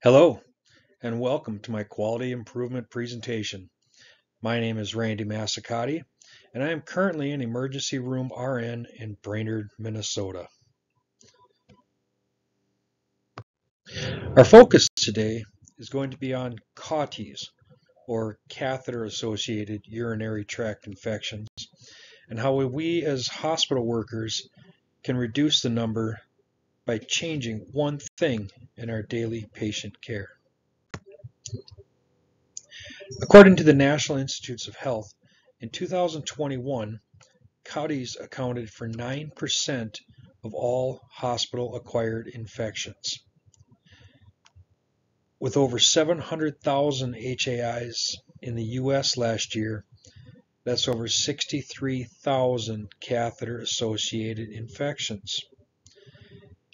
Hello, and welcome to my quality improvement presentation. My name is Randy Massicotte, and I am currently an emergency room RN in Brainerd, Minnesota. Our focus today is going to be on CAUTIs, or catheter-associated urinary tract infections, and how we as hospital workers can reduce the number by changing one thing in our daily patient care. According to the National Institutes of Health, in 2021, CAUTIs accounted for 9% of all hospital-acquired infections. With over 700,000 HAIs in the U.S. last year, that's over 63,000 catheter-associated infections.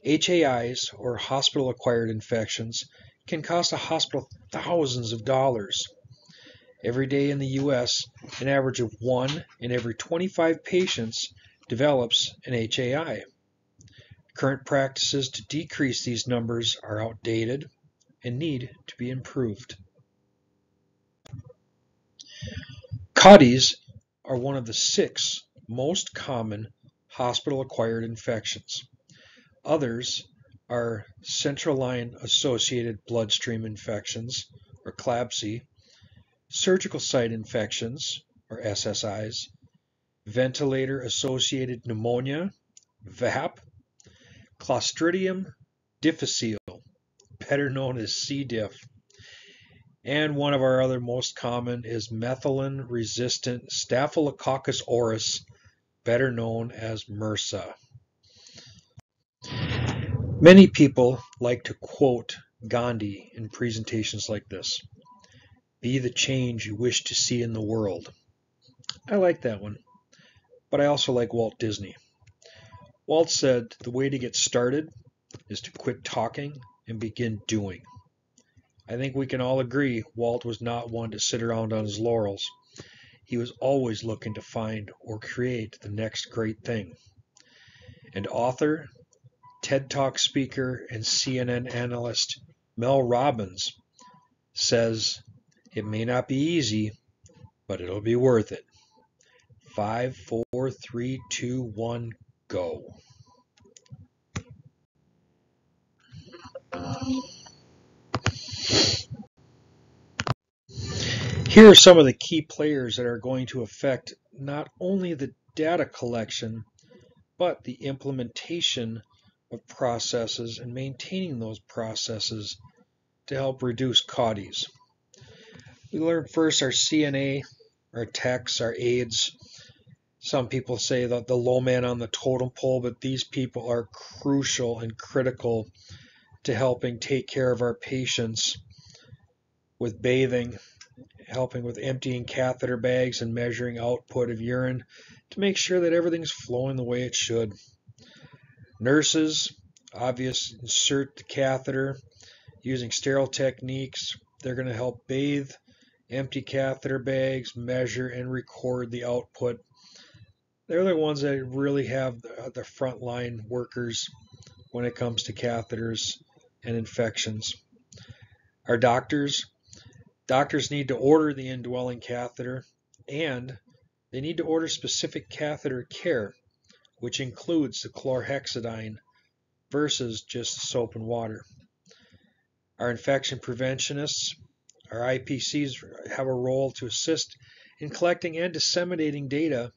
HAIs, or hospital-acquired infections, can cost a hospital thousands of dollars. Every day in the U.S., an average of 1 in every 25 patients develops an HAI. Current practices to decrease these numbers are outdated and need to be improved. CAUTIs are one of the 6 most common hospital-acquired infections. Others are central line associated bloodstream infections, or CLABSI, surgical site infections, or SSIs, ventilator-associated pneumonia, VAP, Clostridium difficile, better known as C. diff, and one of our other most common is methicillin-resistant Staphylococcus aureus, better known as MRSA. Many people like to quote Gandhi in presentations like this. Be the change you wish to see in the world. I like that one, but I also like Walt Disney. Walt said the way to get started is to quit talking and begin doing. I think we can all agree Walt was not one to sit around on his laurels. He was always looking to find or create the next great thing. And author, TED Talk speaker, and CNN analyst Mel Robbins says, it may not be easy, but it'll be worth it. 5, 4, 3, 2, 1, go. Here are some of the key players that are going to affect not only the data collection, but the implementation of processes and maintaining those processes to help reduce CAUTIs. We learned first our CNA, our techs, our aides. Some people say that the low man on the totem pole, but these people are crucial and critical to helping take care of our patients with bathing, helping with emptying catheter bags and measuring output of urine to make sure that everything's flowing the way it should. Nurses, obviously, insert the catheter using sterile techniques. They're going to help bathe, empty catheter bags, measure, and record the output. They're the ones that really have the frontline workers when it comes to catheters and infections. Our doctors need to order the indwelling catheter, and they need to order specific catheter care, which includes the chlorhexidine versus just soap and water. Our infection preventionists, our IPCs, have a role to assist in collecting and disseminating data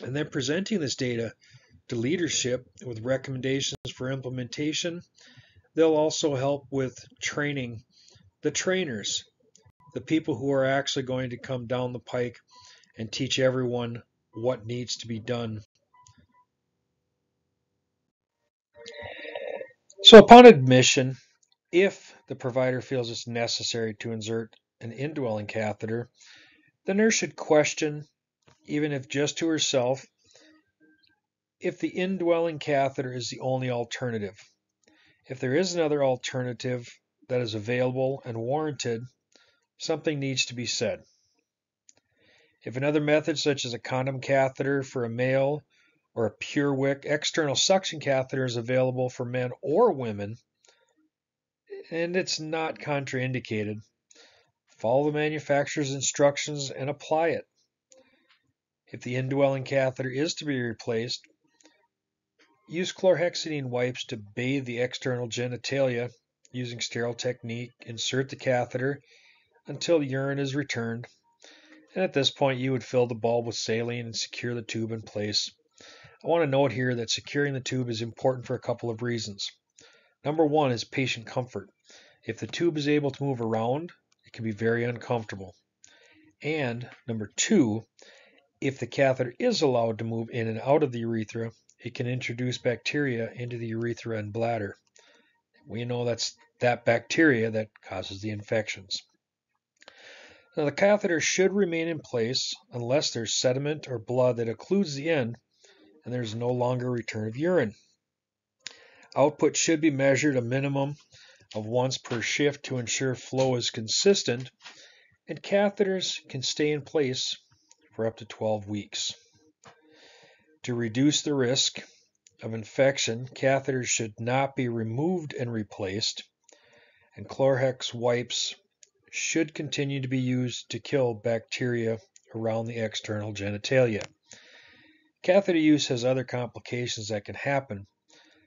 and then presenting this data to leadership with recommendations for implementation. They'll also help with training the trainers, the people who are actually going to come down the pike and teach everyone what needs to be done. So upon admission, if the provider feels it's necessary to insert an indwelling catheter, the nurse should question, even if just to herself, if the indwelling catheter is the only alternative. If there is another alternative that is available and warranted, something needs to be said. If another method, such as a condom catheter for a male or a pure wick external suction catheter, is available for men or women, and it's not contraindicated. Follow the manufacturer's instructions and apply it. If the indwelling catheter is to be replaced, use chlorhexidine wipes to bathe the external genitalia using sterile technique. Insert the catheter until urine is returned, and at this point you would fill the bulb with saline and secure the tube in place. I want to note here that securing the tube is important for a couple of reasons. Number one is patient comfort. If the tube is able to move around, it can be very uncomfortable. And number two, if the catheter is allowed to move in and out of the urethra, it can introduce bacteria into the urethra and bladder. We know that's that bacteria that causes the infections. Now, the catheter should remain in place unless there's sediment or blood that occludes the end and there's no longer return of urine. Output should be measured a minimum of once per shift to ensure flow is consistent, and catheters can stay in place for up to 12 weeks. To reduce the risk of infection, catheters should not be removed and replaced, and Chlorhex wipes should continue to be used to kill bacteria around the external genitalia. Catheter use has other complications that can happen,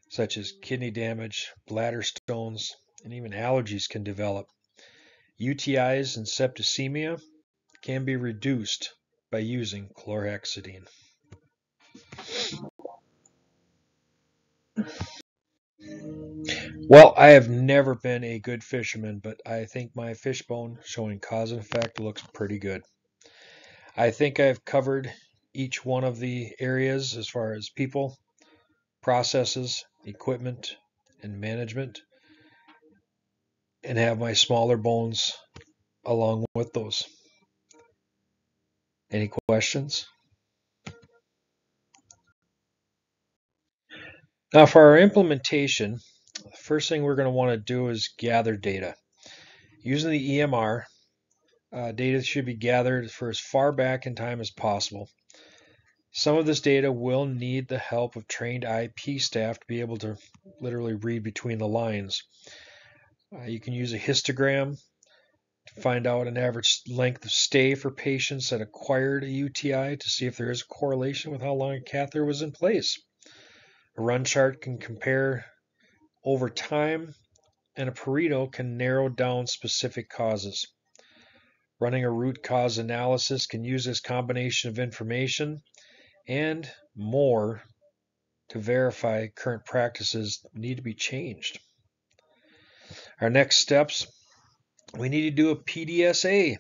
such as kidney damage, bladder stones, and even allergies can develop. UTIs and septicemia can be reduced by using chlorhexidine. Well, I have never been a good fisherman, but I think my fishbone showing cause and effect looks pretty good. I think I've covered each one of the areas as far as people, processes, equipment, and management, and have my smaller bones along with those. Any questions? Now, for our implementation, the first thing we're going to want to do is gather data. Using the EMR, data should be gathered for as far back in time as possible. Some of this data will need the help of trained IP staff to be able to literally read between the lines. You can use a histogram to find out an average length of stay for patients that acquired a UTI to see if there is a correlation with how long a catheter was in place. A run chart can compare over time, and a Pareto can narrow down specific causes. Running a root cause analysis can use this combination of information and more to verify current practices need to be changed. Our next steps, we need to do a PDSA.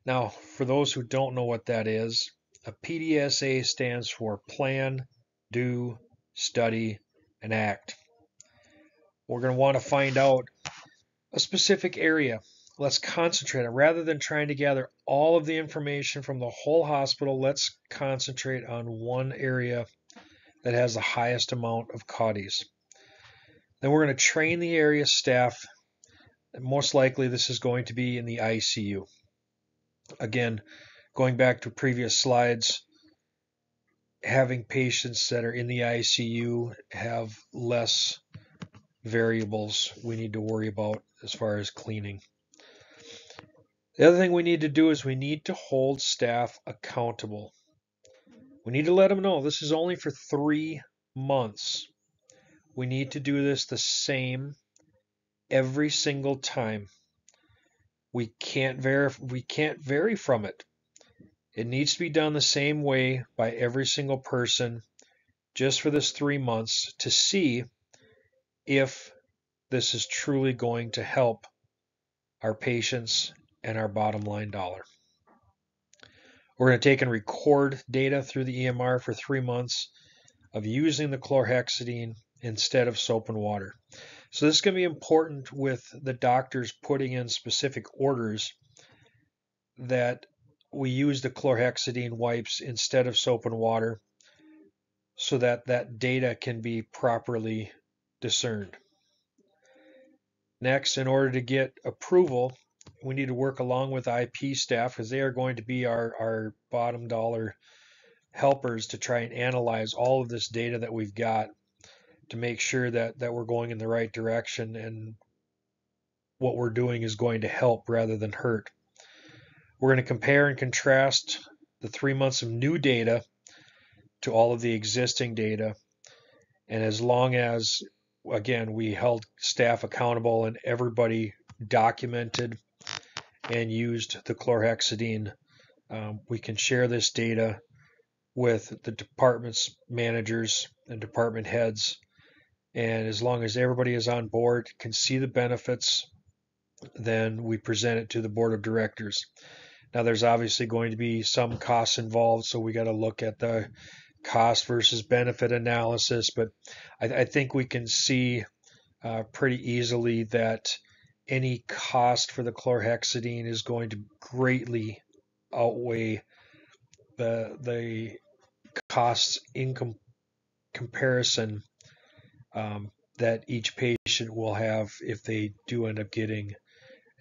Now, for those who don't know what that is, a PDSA stands for Plan, Do, Study, and Act. We're going to want to find out a specific area. Let's concentrate on, rather than trying to gather all of the information from the whole hospital, let's concentrate on one area that has the highest amount of CAUTIs. Then we're going to train the area staff. Most likely this is going to be in the ICU. Again, going back to previous slides, having patients that are in the ICU have less variables we need to worry about as far as cleaning. The other thing we need to do is we need to hold staff accountable. We need to let them know this is only for 3 months. We need to do this the same every single time. We can't vary from it. It needs to be done the same way by every single person just for this 3 months to see if this is truly going to help our patients and our bottom line dollar. We're going to take and record data through the EMR for 3 months of using the chlorhexidine instead of soap and water. So this is going to be important with the doctors putting in specific orders that we use the chlorhexidine wipes instead of soap and water so that that data can be properly discerned. Next, in order to get approval, we need to work along with IP staff because they are going to be our bottom dollar helpers to try and analyze all of this data that we've got to make sure that we're going in the right direction and what we're doing is going to help rather than hurt. We're going to compare and contrast the 3 months of new data to all of the existing data. And as long as, again, we held staff accountable and everybody documented and used the chlorhexidine, we can share this data with the department's managers and department heads. And as long as everybody is on board, can see the benefits, then we present it to the board of directors. Now, there's obviously going to be some costs involved, so we got to look at the cost versus benefit analysis. But I think we can see pretty easily that any cost for the chlorhexidine is going to greatly outweigh the costs in comparison that each patient will have if they do end up getting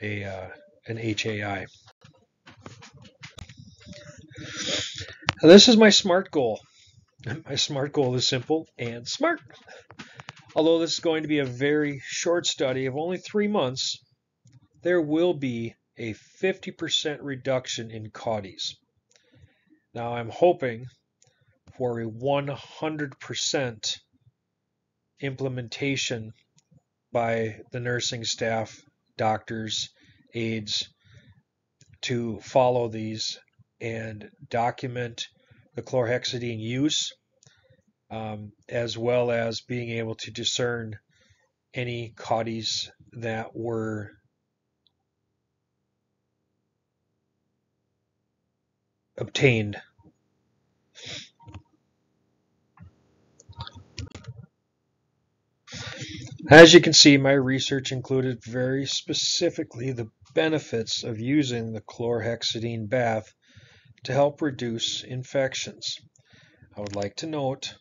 an HAI. Now, this is my SMART goal. My SMART goal is simple and smart. Although this is going to be a very short study of only 3 months, there will be a 50% reduction in CAUTIs. Now I'm hoping for a 100% implementation by the nursing staff, doctors, aides to follow these and document the chlorhexidine use, as well as being able to discern any CAUTIs that were obtained. As you can see, my research included very specifically the benefits of using the chlorhexidine bath to help reduce infections. I would like to note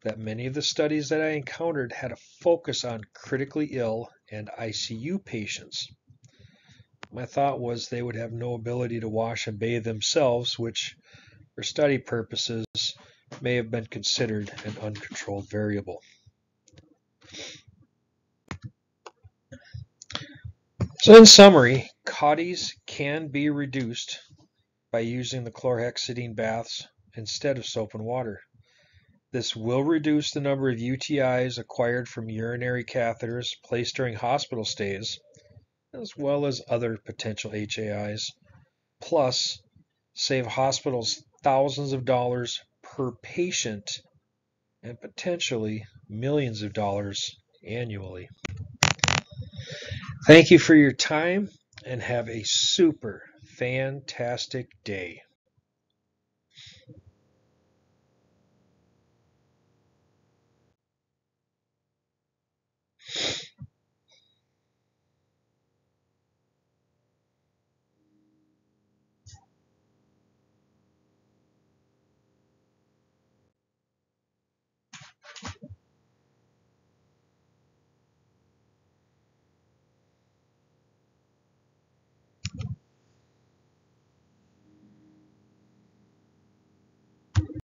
that many of the studies that I encountered had a focus on critically ill and ICU patients. My thought was they would have no ability to wash and bathe themselves, which for study purposes may have been considered an uncontrolled variable. So in summary, CAUTIs can be reduced by using the chlorhexidine baths instead of soap and water. This will reduce the number of UTIs acquired from urinary catheters placed during hospital stays, as well as other potential HAIs, plus save hospitals thousands of dollars per patient and potentially millions of dollars annually. Thank you for your time and have a super fantastic day.